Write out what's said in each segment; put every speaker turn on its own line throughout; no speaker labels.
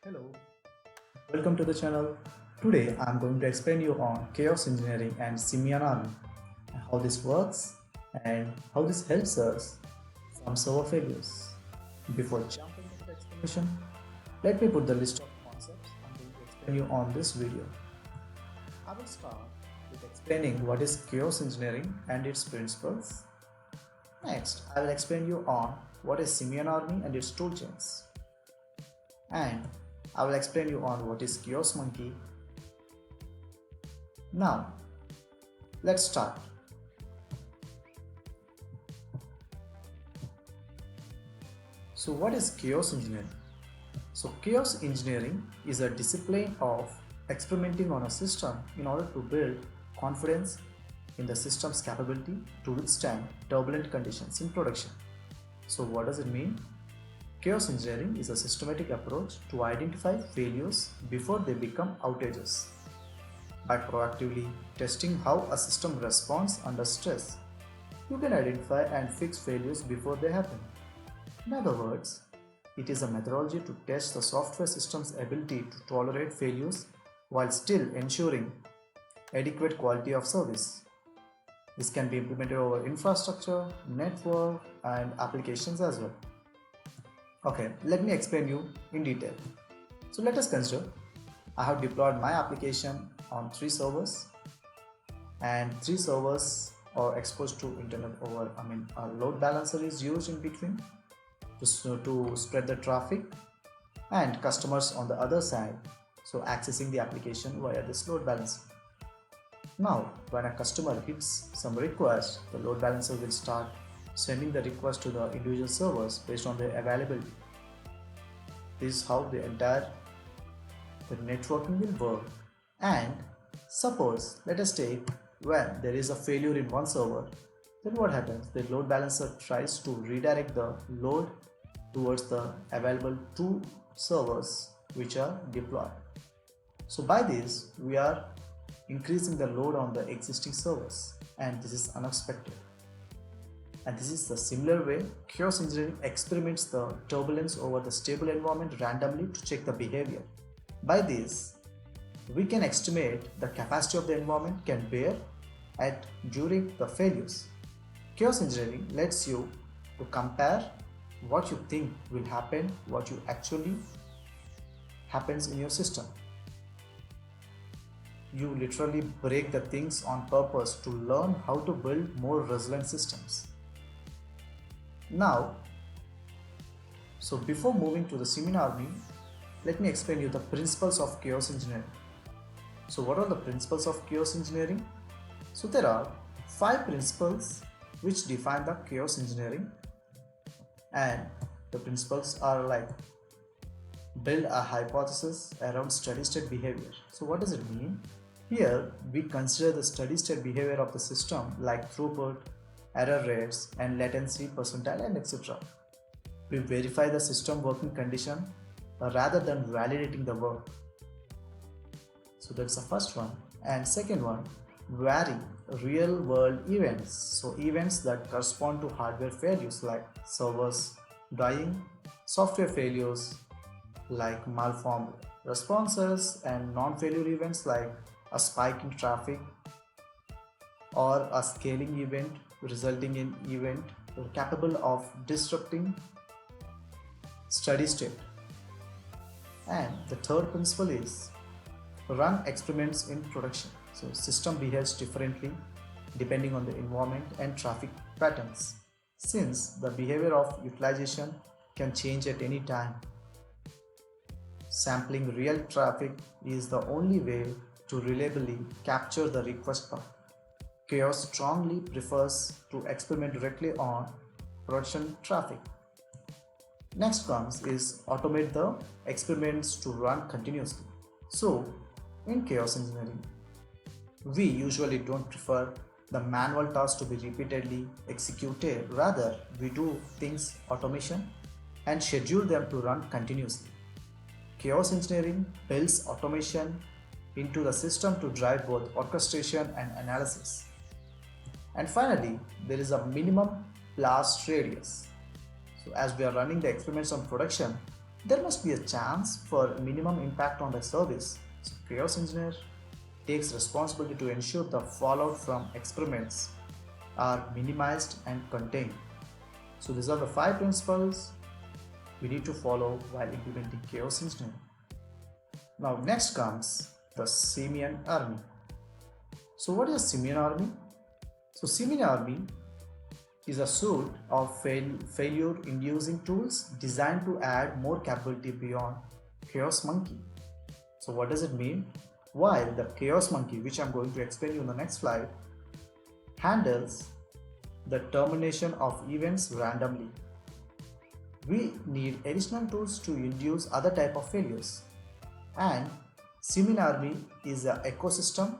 Hello, welcome to the channel. Today I'm going to explain you on chaos engineering and Simian army, how this works and how this helps us from server failures. Before jumping into the explanation, let me put the list of concepts I'm going to explain you on this video. I will start with explaining what is chaos engineering and its principles. Next, I will explain you on what is Simian army and its toolchains. And I will explain you on what is Chaos Monkey. Now, let's start. So what is chaos engineering? So chaos engineering is a discipline of experimenting on a system in order to build confidence in the system's capability to withstand turbulent conditions in production. So what does it mean? Chaos engineering is a systematic approach to identify failures before they become outages. By proactively testing how a system responds under stress, you can identify and fix failures before they happen. In other words, it is a methodology to test the software system's ability to tolerate failures while still ensuring adequate quality of service. This can be implemented over infrastructure, network, and applications as well. Okay, let me explain you in detail. So let us consider I have deployed my application on 3 servers, and 3 servers are exposed to internet over a load balancer is used in between to spread the traffic, and customers on the other side, so accessing the application via this load balancer. Now when a customer hits some request, the load balancer will start sending the request to the individual servers based on their availability. This is how the entire networking will work. And suppose, let us take, when there is a failure in one server, then what happens? The load balancer tries to redirect the load towards the available 2 servers which are deployed. So by this we are increasing the load on the existing servers, and this is unexpected. And this is the similar way chaos engineering experiments the turbulence over the stable environment randomly to check the behavior. By this, we can estimate the capacity of the environment can bear at during the failures. Chaos engineering lets you to compare what you think will happen, what you actually happens in your system. You literally break the things on purpose to learn how to build more resilient systems. Now, so before moving to the Simian army, let me explain you the principles of chaos engineering. So what are the principles of chaos engineering? So there are 5 principles which define the chaos engineering, and the principles are like: build a hypothesis around steady state behavior. So what does it mean? Here we consider the steady state behavior of the system like throughput, error rates, and latency percentile, and etc. We verify the system working condition rather than validating the work. So that's the first one. And second one, vary real world events. So events that correspond to hardware failures like servers dying, software failures like malformed responses, and non-failure events like a spike in traffic or a scaling event resulting in event capable of disrupting steady state. And the third principle is run experiments in production. So system behaves differently depending on the environment and traffic patterns, since the behavior of utilization can change at any time. Sampling real traffic is the only way to reliably capture the request path. Chaos strongly prefers to experiment directly on production traffic. Next comes is automate the experiments to run continuously. So in chaos engineering, we usually don't prefer the manual tasks to be repeatedly executed. Rather, we do things automation and schedule them to run continuously. Chaos engineering builds automation into the system to drive both orchestration and analysis. And finally, there is a minimum blast radius. So as we are running the experiments on production, there must be a chance for minimum impact on the service. So chaos engineer takes responsibility to ensure the fallout from experiments are minimized and contained. So these are the 5 principles we need to follow while implementing chaos engineering. Now next comes the Simian army. So what is a Simian army? So Simian army is a suite of failure inducing tools designed to add more capability beyond Chaos Monkey. So what does it mean? While the Chaos Monkey, which I'm going to explain you in the next slide, handles the termination of events randomly, we need additional tools to induce other type of failures. And Simian army is an ecosystem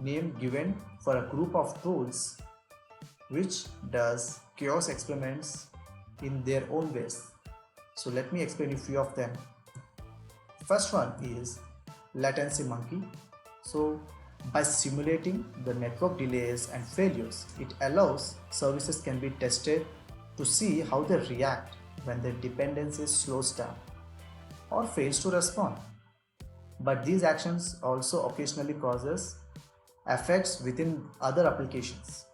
name given for a group of tools which does chaos experiments in their own ways. So let me explain a few of them. First one is latency monkey. So by simulating the network delays and failures, it allows services can be tested to see how they react when their dependency slows down or fails to respond. But these actions also occasionally causes effects within other applications.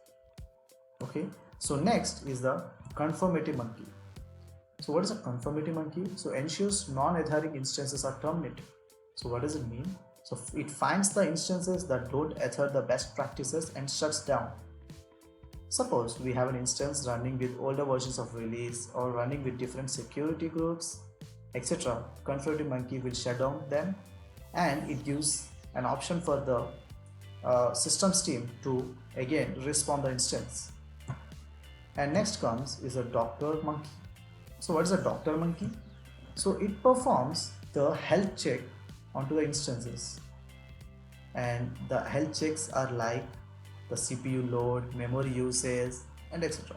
Okay, so next is the conformity monkey. So what is a conformity monkey? So ensures non-adhering instances are terminated. So what does it mean? So it finds the instances that don't adhere the best practices and shuts down. Suppose we have an instance running with older versions of release or running with different security groups, etc. Conformity monkey will shut down them, and it gives an option for the systems team to again respawn the instance. And next comes is a doctor monkey. So what is a doctor monkey? So it performs the health check onto the instances, and the health checks are like the CPU load, memory usage, and etc.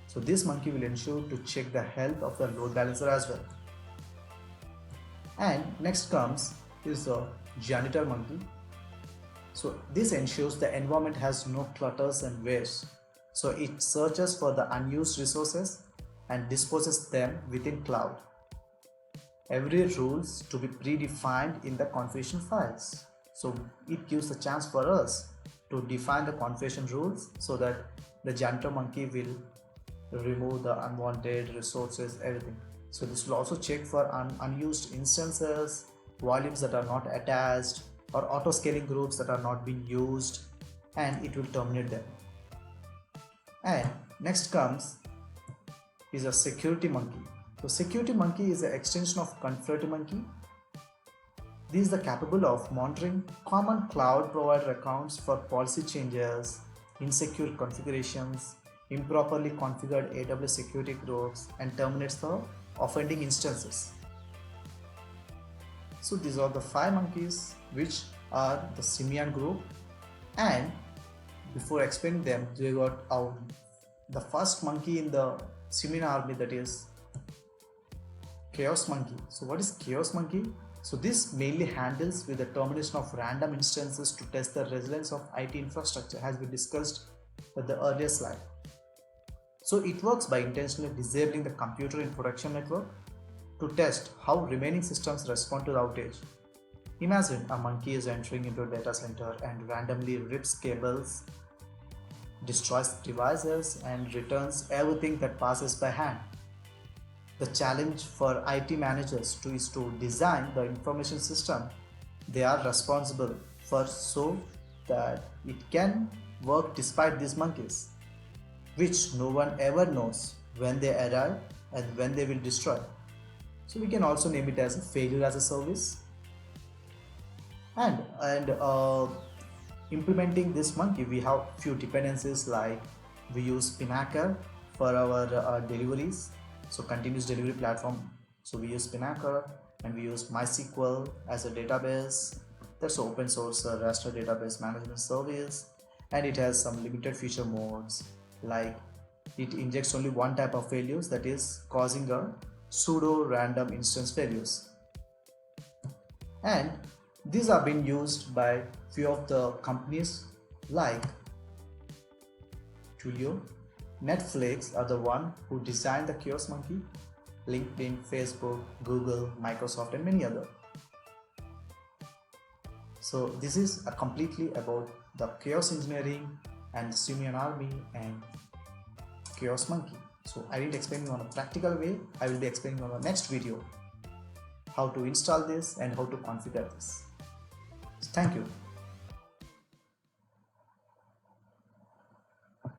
So this monkey will ensure to check the health of the load balancer as well. And next comes is the janitor monkey. So this ensures the environment has no clutters and waste. So it searches for the unused resources and disposes them within cloud. Every rules to be predefined in the configuration files. So it gives a chance for us to define the configuration rules so that the janitor monkey will remove the unwanted resources, everything. So this will also check for unused instances, volumes that are not attached, or auto scaling groups that are not being used, and it will terminate them. And next comes is a security monkey. So security monkey is an extension of conformity monkey. This is capable of monitoring common cloud provider accounts for policy changes, insecure configurations, improperly configured AWS security groups, and terminates the offending instances. So these are the 5 monkeys which are the Simian group, and before explaining them, we got the first monkey in the Simian army, that is Chaos Monkey. So what is Chaos Monkey? So this mainly handles with the termination of random instances to test the resilience of IT infrastructure, as we discussed with the earlier slide. So it works by intentionally disabling the computer in production network to test how remaining systems respond to the outage. Imagine a monkey is entering into a data center and randomly rips cables, destroys devices, and returns everything that passes by hand. The challenge for IT managers is to design the information system they are responsible for so that it can work despite these monkeys, which no one ever knows when they arrive and when they will destroy. So we can also name it as a failure as a service. And implementing this monkey, we have few dependencies, like we use Spinnaker for our deliveries, so continuous delivery platform. So we use Spinnaker, and we use MySQL as a database. That's open source raster database management service, and it has some limited feature modes, like it injects only one type of failures, that is causing a pseudo random instance failures. And these are being used by few of the companies like Twilio. Netflix are the one who designed the Chaos Monkey. LinkedIn, Facebook, Google, Microsoft, and many other. So this is completely about the chaos engineering and the Simian army and chaos monkey. So I didn't explain you on a practical way. I will be explaining on the next video how to install this and how to configure this. Thank you.